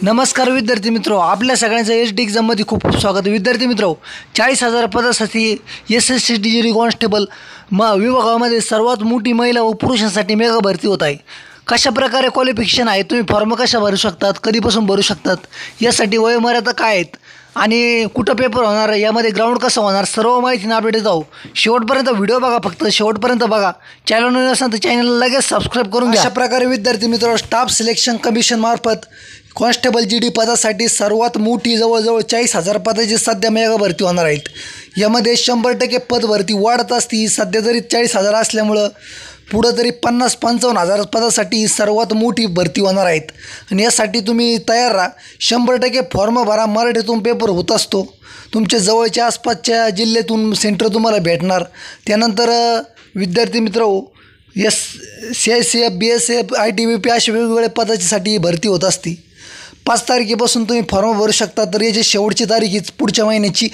नमस्कार विद्यार्थी मित्रो, आपल्या सगळ्यांचं एच.डी. एक्झाममध्ये खूप खूप स्वागत आहे. विद्यार्थी मित्रो, 40,000 पदासाठी एस.एस.सी. डिग्री कॉन्स्टेबल विभागामध्ये सर्वात मोठी महिला व पुरुषांसाठी मेगा भरती होत आहे. कशा प्रकारे क्वालिफिकेशन आहे, तुम्ही फॉर्म कशा भरू शकतात, कधीपासून भरू शकतात, यासाठी वयोमर्यादा काय आहेत आणि कुठं पेपर होणार, यामध्ये ग्राउंड कसं होणार, सर्व माहितीने अपडेट जाऊ. शेवटपर्यंत व्हिडिओ बघा, फक्त शेवटपर्यंत बघा. चॅनल नसेल तर चॅनलला लगेच सबस्क्राईब करून घ्या. अशा प्रकारे विद्यार्थी मित्र, स्टाफ सिलेक्शन कमिशन मार्फत कॉन्स्टेबल जी.डी. पदासाठी सर्वात मोठी जवळजवळ 40,000 पदाची सध्या मेगा भरती होणार आहेत. यामध्ये 100% पद भरती वाढत असती. सध्या तरी 40,000 असल्यामुळं पुढं तरी 50-55,000 पदासाठी सर्वात मोठी भरती होणार आहेत. आणि यासाठी तुम्ही तयार राहा. 100% फॉर्म भरा. मराठीतून पेपर होत असतो. तुमच्या जवळच्या आसपासच्या जिल्ह्यातून सेंटर तुम्हाला भेटणार. त्यानंतर विद्यार्थी मित्र, CICF, BSF, ITBP अशा वेगवेगळ्या पदासाठी भरती होत असते. 5 तारखेपासून तुम्ही फॉर्म भरू शकता. तर याची शेवटची तारीख ही पुढच्या महिन्याची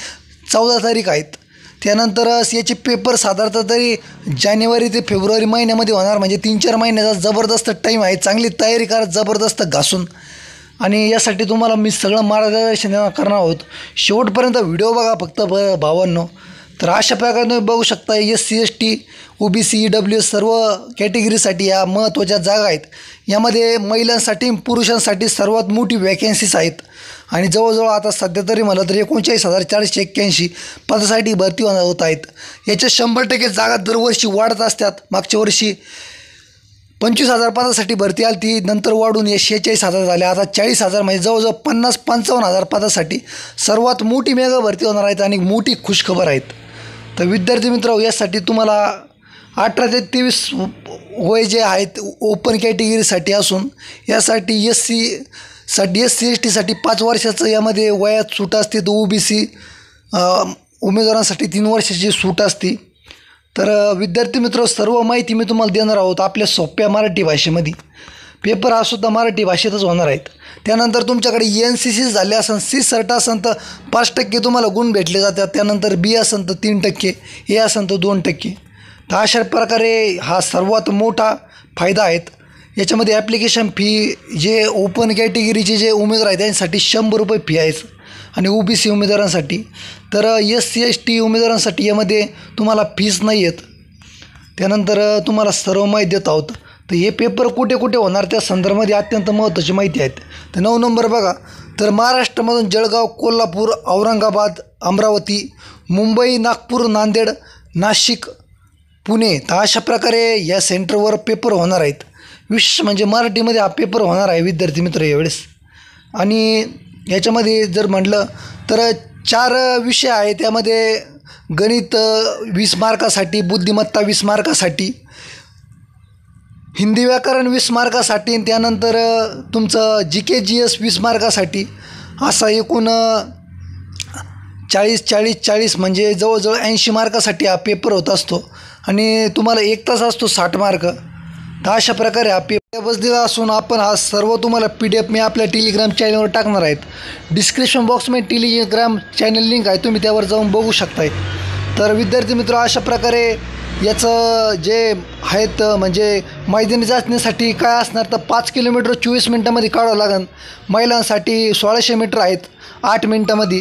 14 तारीख आहेत. त्यानंतर याचे पेपर साधारणतः तरी जानेवारी ते फेब्रुवारी महिन्यामध्ये होणार. म्हणजे 3-4 महिन्याचा जबरदस्त टाईम आहे. चांगली तयारी करा, जबरदस्त घासून. आणि यासाठी तुम्हाला मी सगळं मार्गदर्शन करणार आहोत. शेवटपर्यंत व्हिडिओ बघा फक्त भावांनो. तर अशा प्रकारे तुम्ही बघू शकता, SC, ST, OBC, EWS सर्व कॅटेगरीसाठी या महत्त्वाच्या जागा आहेत. यामध्ये महिलांसाठी पुरुषांसाठी सर्वात मोठी वॅकन्सीज आहेत. आणि जवळजवळ आता सध्या तरी मला तर 39,481 पदासाठी भरती होत आहेत. याच्या 100% जागा दरवर्षी वाढत असतात. मागच्या वर्षी 25,000 पदासाठी भरती आली ती, नंतर वाढून 46,000 झाल्या. आता 40,000 म्हणजे जवळजवळ 50-55,000 पदासाठी सर्वात मोठी मेगा भरती होणार आहेत. आणि मोठी खुशखबर आहेत. तर विद्यार्थी मित्र, यासाठी तुम्हाला 18 ते 23 वय जे आहेत ओपन कॅटेगरीसाठी असून, यासाठी SC, ST 5 वर्षाचं यामध्ये वयात सूट असते. तर OBC उमेदवारांसाठी 3 वर्षाची सूट असते. तर विद्यार्थी मित्र, सर्व माहिती मी तुम्हाला देणार आहोत आपल्या सोप्या मराठी भाषेमध्ये. पेपर हा सुद्धा मराठी भाषेतच होणार आहेत. त्यानंतर तुमच्याकडे NCC झाले असेल, C सर्ट असेल तर 5% तुम्हाला गुण भेटले जातात. त्यानंतर B असेल तर 3%, A असेल तर 2%. तर अशा प्रकारे हा सर्वात मोठा फायदा आहेत. याच्यामध्ये ॲप्लिकेशन फी जे ओपन कॅटेगरीचे जे उमेदवार आहेत त्यांच्यासाठी 100 रुपये फी आहे. आणि OBC उमेदवारांसाठी तर SC, ST उमेदवारांसाठी यामध्ये तुम्हाला फीस नाही आहेत. त्यानंतर तुम्हाला सर्व माहिती देत आहोत. तर हे पेपर कुठे कुठे होणार त्या संदर्भामध्ये अत्यंत महत्त्वाची माहिती आहेत. तर 9 नंबर बघा. तर महाराष्ट्रामधून जळगाव, कोल्हापूर, औरंगाबाद, अमरावती, मुंबई, नागपूर, नांदेड, नाशिक, पुणे. तर अशा प्रकारे या सेंटरवर पेपर होणार आहेत. विशेष म्हणजे मराठीमध्ये हा पेपर होणार आहे विद्यार्थी मित्र यावेळेस. आणि याच्यामध्ये जर म्हटलं तर 4 विषय आहेत. त्यामध्ये गणित 20 मार्कासाठी, बुद्धिमत्ता 20 मार्कासाठी, हिंदी व्याकरण 20 मार्कासाठी, त्यानंतर तुमचं GK GS 20 मार्कासाठी. असा एकूण 40-40-40 म्हणजे जवळजवळ 80 मार्कासाठी हा पेपर होत असतो. आणि तुम्हाला 1 तास असतो 60 मार्क. तर अशा प्रकारे हा पेपर दिला असून आपण हा सर्व तुम्हाला PDF मी आपल्या टेलिग्राम चॅनलवर टाकणार आहेत. डिस्क्रिप्शन बॉक्समध्ये टेलिग्राम चॅनल लिंक आहे, तुम्ही त्यावर जाऊन बघू शकताय. तर विद्यार्थी मित्र, अशा प्रकारे याचं जे आहेत म्हणजे मैदानी चाचणीसाठी काय असणार तर 5 किलोमीटर 24 मिनटामध्ये काढावं लागेल. महिलांसाठी 1600 मीटर आहेत 8 मिनटामध्ये.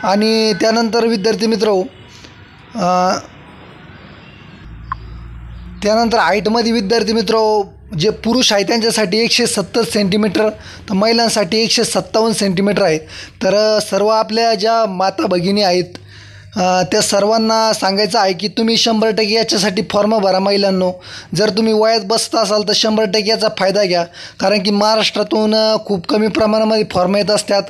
आणि त्यानंतर विद्यार्थी मित्र, त्यानंतर हाईटमध्ये विद्यार्थी मित्र जे पुरुष आहे त्यांच्यासाठी 170 सेंटीमीटर, तर महिलांसाठी 157 सेंटीमीटर आहे. तर सर्व आपल्या ज्या माता भगिनी आहेत त्या सर्वांना सांगायचं आहे की तुम्ही 100% याच्यासाठी फॉर्म भरा महिलांनो. जर तुम्ही वयात बसत असाल तर 100% याचा फायदा घ्या. कारण की महाराष्ट्रातून खूप कमी प्रमाणामध्ये फॉर्म येत असतात.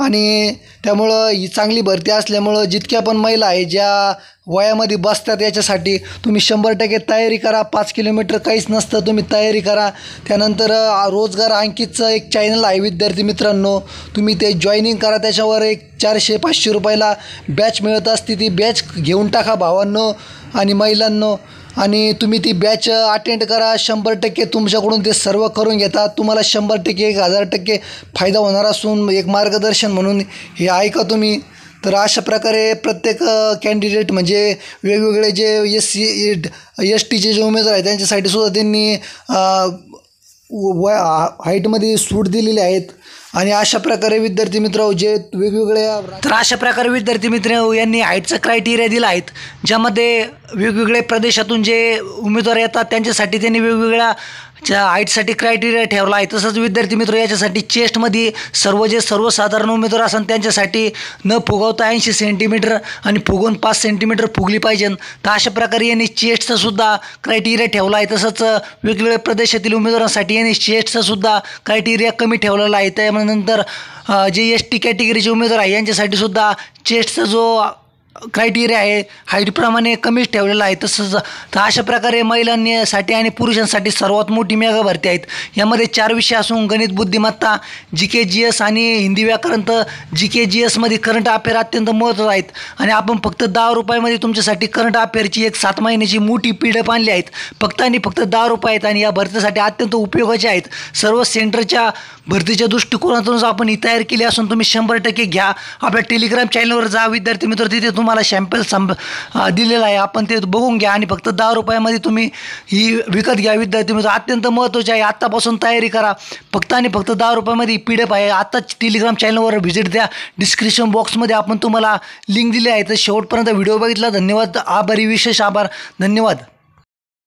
आणि त्यामुळं ही चांगली भरती असल्यामुळं जितक्या पण महिला आहे ज्या वयामध्ये बसतात याच्यासाठी तुम्ही 100% तयारी करा. 5 किलोमीटर काहीच नसतं, तुम्ही तयारी करा. त्यानंतर रोजगार अंकितचं एक चॅनल आहे विद्यार्थी मित्रांनो, तुम्ही ते जॉईनिंग करा. त्याच्यावर एक 400-500 रुपयाला बॅच मिळत असते. ती बॅच घेऊन टाका भावांनो आणि महिलांनो. आणि तुम्ही ती बॅच अटेंड करा. 100% तुमच्याकडून ते सर्व करून घेतात. तुम्हाला 100% 1000% फायदा होणार असून एक मार्गदर्शन म्हणून हे ऐका तुम्ही. तर अशा प्रकारे प्रत्येक कॅन्डिडेट म्हणजे वेगवेगळे जे SC STचे जे उमेदवार आहेत त्यांच्यासाठी सुद्धा त्यांनी हाईटमध्ये सूट दिलेली आहेत. आणि अशा प्रकारे विद्यार्थी मित्र जे वेगवेगळ्या तर अशा प्रकारे विद्यार्थी मित्र यांनी हाईटचा क्रायटेरिया दिला आहेत, ज्यामध्ये वेगवेगळ्या प्रदेशातून जे उमेदवार येतात त्यांच्यासाठी त्यांनी वेगवेगळ्या हाईटसाठी क्रायटेरिया ठेवला आहे. तसंच विद्यार्थी मित्र याच्यासाठी चेस्टमध्ये सर्वसाधारण उमेदवार असतात त्यांच्यासाठी न फुगवता 80 सेंटीमीटर आणि फुगवून 5 सेंटीमीटर फुगली पाहिजे. तर अशा प्रकारे यांनी चेस्टचा सुद्धा क्रायटेरिया ठेवला आहे. तसंच वेगवेगळ्या प्रदेशातील उमेदवारांसाठी यांनी चेस्टचा सुद्धा क्रायटेरिया कमी ठेवलेला आहे. त्यानंतर जे ST कॅटेगरीचे उमेदवार आहे यांच्यासाठी सुद्धा चेस्टचा जो क्रायटेरिया आहे हाईटप्रमाणे कमीच ठेवलेला आहे. तसंच तर अशा प्रकारे महिलांसाठी आणि पुरुषांसाठी सर्वात मोठी मेगा भरती आहेत. यामध्ये 4 विषय असून गणित, बुद्धिमत्ता, GK GS आणि हिंदी व्याकरण. तर GK GS मध्ये करंट अफेअर अत्यंत महत्त्वाचे आहेत आणि आपण फक्त 10 रुपयामध्ये तुमच्यासाठी करंट अफेअरची एक 7 महिन्याची मोठी PDF आणली आहेत. फक्त 10 रुपये आहेत आणि या भरतीसाठी अत्यंत उपयोगाचे आहेत. सर्व सेंटरच्या भरतीच्या दृष्टिकोनातूनच आपण ही तयार केली असून तुम्ही 100% घ्या. आपल्या टेलिग्राम चॅनलवर जा विद्यार्थी मित्र, तिथे तुम्हाला सॅम्पल दिलेला आहे, आपण ते बघून घ्या आणि फक्त 10 रुपयामध्ये तुम्ही ही विकत घ्या विद्यार्थी मित्र. अत्यंत महत्त्वाचे आहे, आत्तापासून तयारी करा. फक्त 10 रुपयामध्ये PDF आहे. आत्ताच टेलिग्राम चॅनलवर व्हिजिट द्या. डिस्क्रिप्शन बॉक्समध्ये आपण तुम्हाला लिंक दिली आहे. तर शेवटपर्यंत व्हिडिओ बघितला धन्यवाद. आभारी, विशेष आभार. धन्यवाद.